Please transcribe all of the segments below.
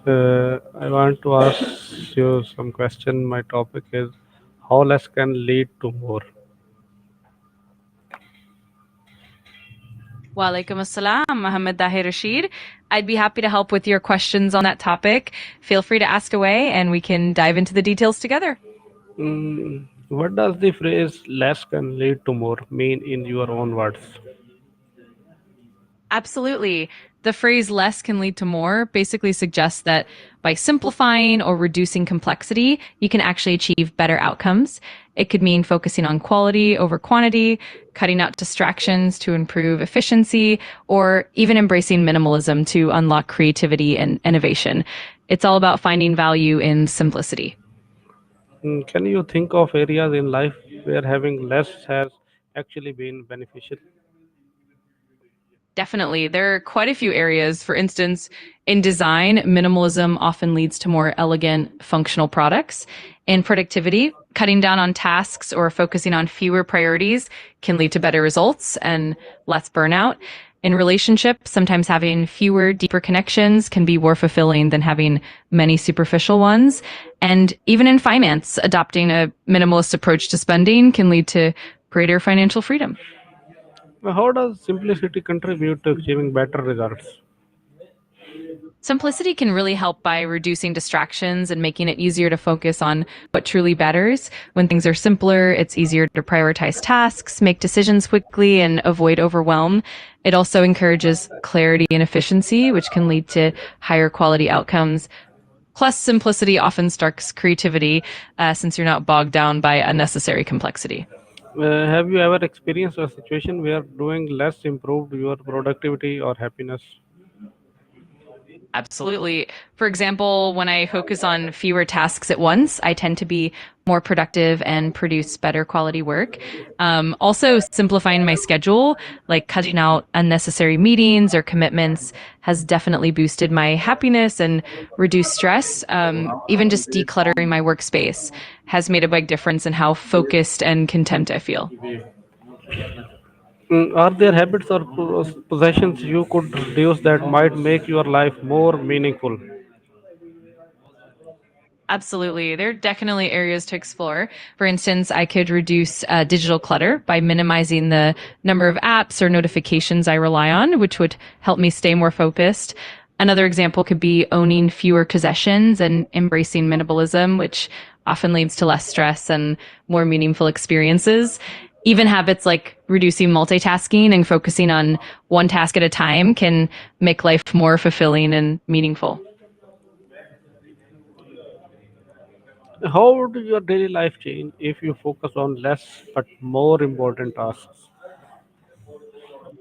I want to ask you some question. My topic is how less can lead to more. Walaikum assalam, Muhammad Dahir Rashid. I'd be happy to help with your questions on that topic. Feel free to ask away and we can dive into the details together. What does the phrase less can lead to more mean in your own words? Absolutely. The phrase less can lead to more basically suggests that by simplifying or reducing complexity, you can actually achieve better outcomes. It could mean focusing on quality over quantity, cutting out distractions to improve efficiency, or even embracing minimalism to unlock creativity and innovation. It's all about finding value in simplicity. Can you think of areas in life where having less has actually been beneficial? Definitely. There are quite a few areas. For instance, in design, minimalism often leads to more elegant, functional products. In productivity, cutting down on tasks or focusing on fewer priorities can lead to better results and less burnout. In relationships, sometimes having fewer, deeper connections can be more fulfilling than having many superficial ones. And even in finance, adopting a minimalist approach to spending can lead to greater financial freedom. How does simplicity contribute to achieving better results? Simplicity can really help by reducing distractions and making it easier to focus on what truly matters. When things are simpler, it's easier to prioritize tasks, make decisions quickly, and avoid overwhelm. It also encourages clarity and efficiency, which can lead to higher quality outcomes. Plus, simplicity often sparks creativity since you're not bogged down by unnecessary complexity. Have you ever experienced a situation where doing less improved your productivity or happiness? Absolutely. For example, when I focus on fewer tasks at once, I tend to be more productive and produce better quality work. Also, simplifying my schedule, like cutting out unnecessary meetings or commitments, has definitely boosted my happiness and reduced stress. Even just decluttering my workspace has made a big difference in how focused and content I feel. Are there habits or possessions you could reduce that might make your life more meaningful? Absolutely. There are definitely areas to explore. For instance, I could reduce digital clutter by minimizing the number of apps or notifications I rely on, which would help me stay more focused. Another example could be owning fewer possessions and embracing minimalism, which often leads to less stress and more meaningful experiences. Even habits like reducing multitasking and focusing on one task at a time can make life more fulfilling and meaningful. How would your daily life change if you focus on less but more important tasks?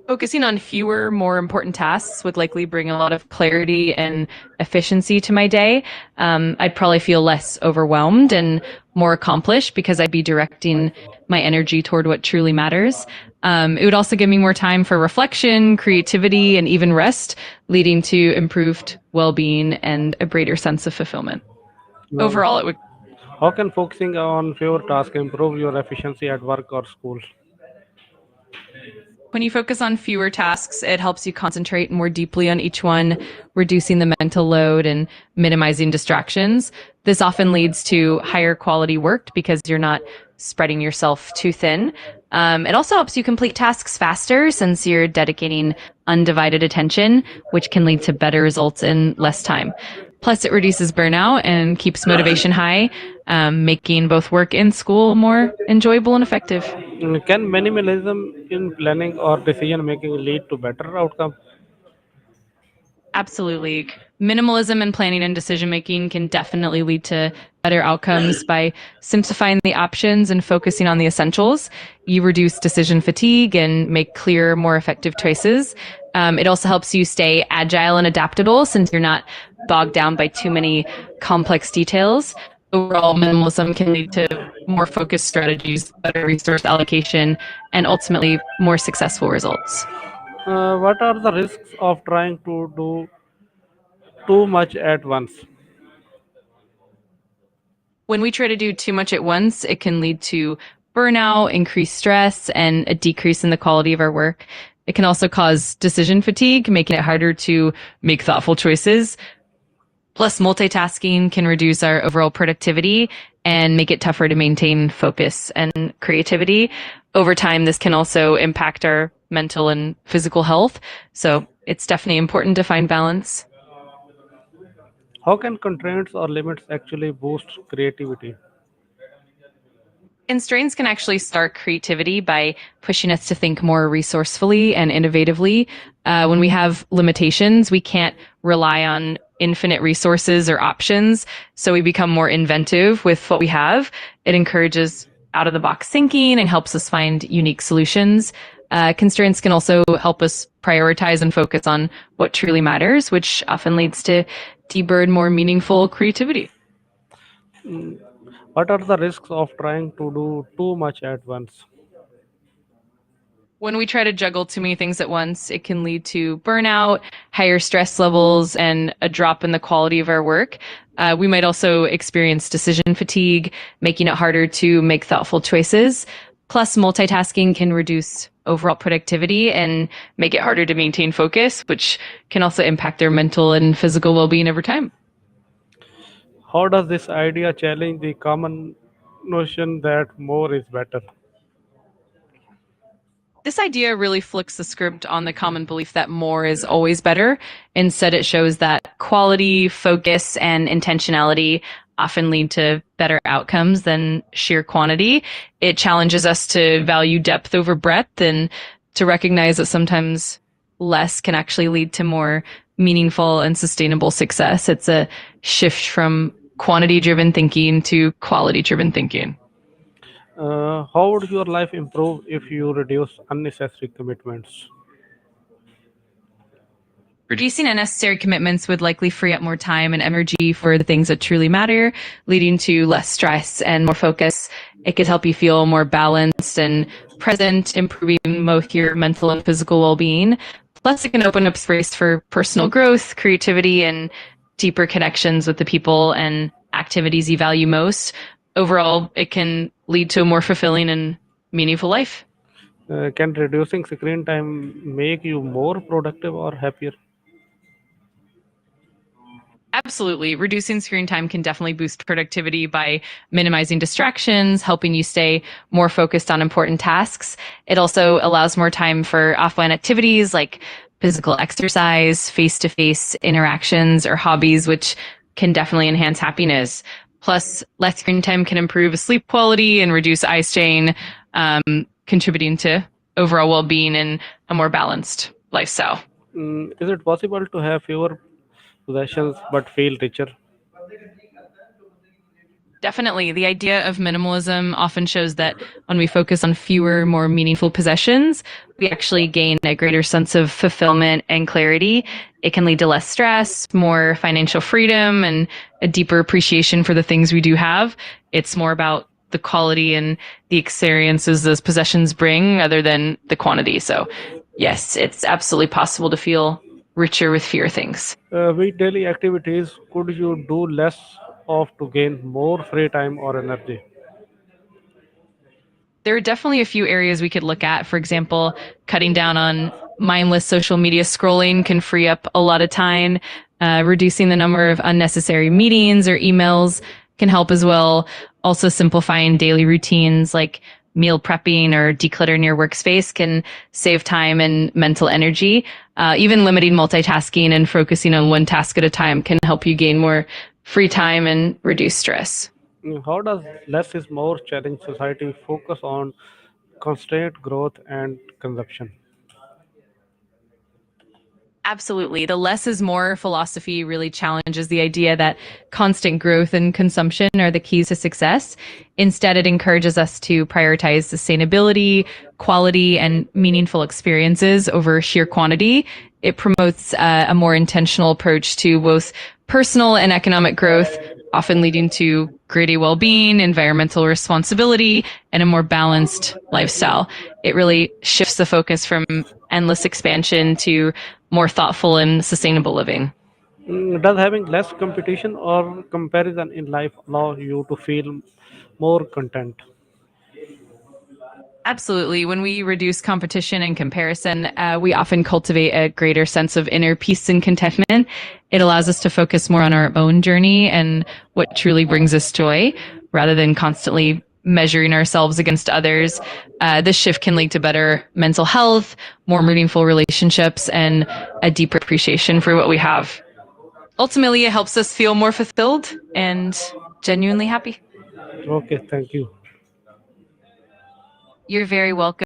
Focusing on fewer, more important tasks would likely bring a lot of clarity and efficiency to my day. I'd probably feel less overwhelmed and more accomplished because I'd be directing my energy toward what truly matters. It would also give me more time for reflection, creativity, and even rest, leading to improved well being and a greater sense of fulfillment. Now, Overall, it would how can focusing on fewer tasks improve your efficiency at work or school? When you focus on fewer tasks, it helps you concentrate more deeply on each one, reducing the mental load and minimizing distractions. This often leads to higher quality work because you're not spreading yourself too thin. It also helps you complete tasks faster since you're dedicating undivided attention, which can lead to better results in less time. Plus, it reduces burnout and keeps motivation high, making both work and school more enjoyable and effective. Can minimalism in planning or decision making lead to better outcomes? Absolutely. Minimalism in planning and decision making can definitely lead to better outcomes by simplifying the options and focusing on the essentials. You reduce decision fatigue and make clear, more effective choices. It also helps you stay agile and adaptable since you're not bogged down by too many complex details. Overall, minimalism can lead to more focused strategies, better resource allocation, and ultimately more successful results. What are the risks of trying to do too much at once? When we try to do too much at once, it can lead to burnout, increased stress, and a decrease in the quality of our work. It can also cause decision fatigue, making it harder to make thoughtful choices. Plus, multitasking can reduce our overall productivity and make it tougher to maintain focus and creativity. Over time, this can also impact our mental and physical health. So it's definitely important to find balance. How can constraints or limits actually boost creativity? Constraints can actually start creativity by pushing us to think more resourcefully and innovatively. When we have limitations, we can't rely on infinite resources or options. So we become more inventive with what we have. It encourages out of the box thinking and helps us find unique solutions. Constraints can also help us prioritize and focus on what truly matters, which often leads to deeper and more meaningful creativity. What are the risks of trying to do too much at once? When we try to juggle too many things at once, it can lead to burnout, higher stress levels, and a drop in the quality of our work. We might also experience decision fatigue, making it harder to make thoughtful choices. Plus, multitasking can reduce overall productivity and make it harder to maintain focus, which can also impact their mental and physical well being over time. How does this idea challenge the common notion that more is better? This idea really flicks the script on the common belief that more is always better. Instead, it shows that quality, focus, and intentionality often lead to better outcomes than sheer quantity. It challenges us to value depth over breadth and to recognize that sometimes less can actually lead to more meaningful and sustainable success. It's a shift from quantity driven thinking to quality driven thinking. How would your life improve if you reduce unnecessary commitments? Reducing unnecessary commitments would likely free up more time and energy for the things that truly matter, leading to less stress and more focus. It could help you feel more balanced and present, improving both your mental and physical well being. Plus, it can open up space for personal growth, creativity, and deeper connections with the people and activities you value most. Overall, it can lead to a more fulfilling and meaningful life. Can reducing screen time make you more productive or happier? Absolutely. Reducing screen time can definitely boost productivity by minimizing distractions, helping you stay more focused on important tasks. It also allows more time for offline activities like physical exercise, face to face interactions, or hobbies, which can definitely enhance happiness. Plus, less screen time can improve sleep quality and reduce eye strain, contributing to overall well being and a more balanced lifestyle. Is it possible to have fewer possessions but feel richer? Definitely. The idea of minimalism often shows that when we focus on fewer, more meaningful possessions, we actually gain a greater sense of fulfillment and clarity. It can lead to less stress, more financial freedom, and a deeper appreciation for the things we do have. It's more about the quality and the experiences those possessions bring rather than the quantity. So, yes, it's absolutely possible to feel richer with fewer things. With daily activities, could you do less of to gain more free time or energy? There are definitely a few areas we could look at. For example, cutting down on mindless social media scrolling can free up a lot of time. Reducing the number of unnecessary meetings or emails can help as well. Also, simplifying daily routines like meal prepping or decluttering your workspace can save time and mental energy. Even limiting multitasking and focusing on one task at a time can help you gain more free time and reduce stress. How does less is more challenge society focus on constant growth and consumption? Absolutely. The less is more philosophy really challenges the idea that constant growth and consumption are the keys to success. Instead, it encourages us to prioritize sustainability, quality, and meaningful experiences over sheer quantity. It promotes a more intentional approach to both personal and economic growth, often leading to greater well being, environmental responsibility, and a more balanced lifestyle. It really shifts the focus from endless expansion to more thoughtful and sustainable living. Does having less competition or comparison in life allow you to feel more content? Absolutely. When we reduce competition and comparison, we often cultivate a greater sense of inner peace and contentment. It allows us to focus more on our own journey and what truly brings us joy rather than constantly measuring ourselves against others. This shift can lead to better mental health, more meaningful relationships, and a deeper appreciation for what we have. Ultimately, it helps us feel more fulfilled and genuinely happy. Okay, thank you. You're very welcome.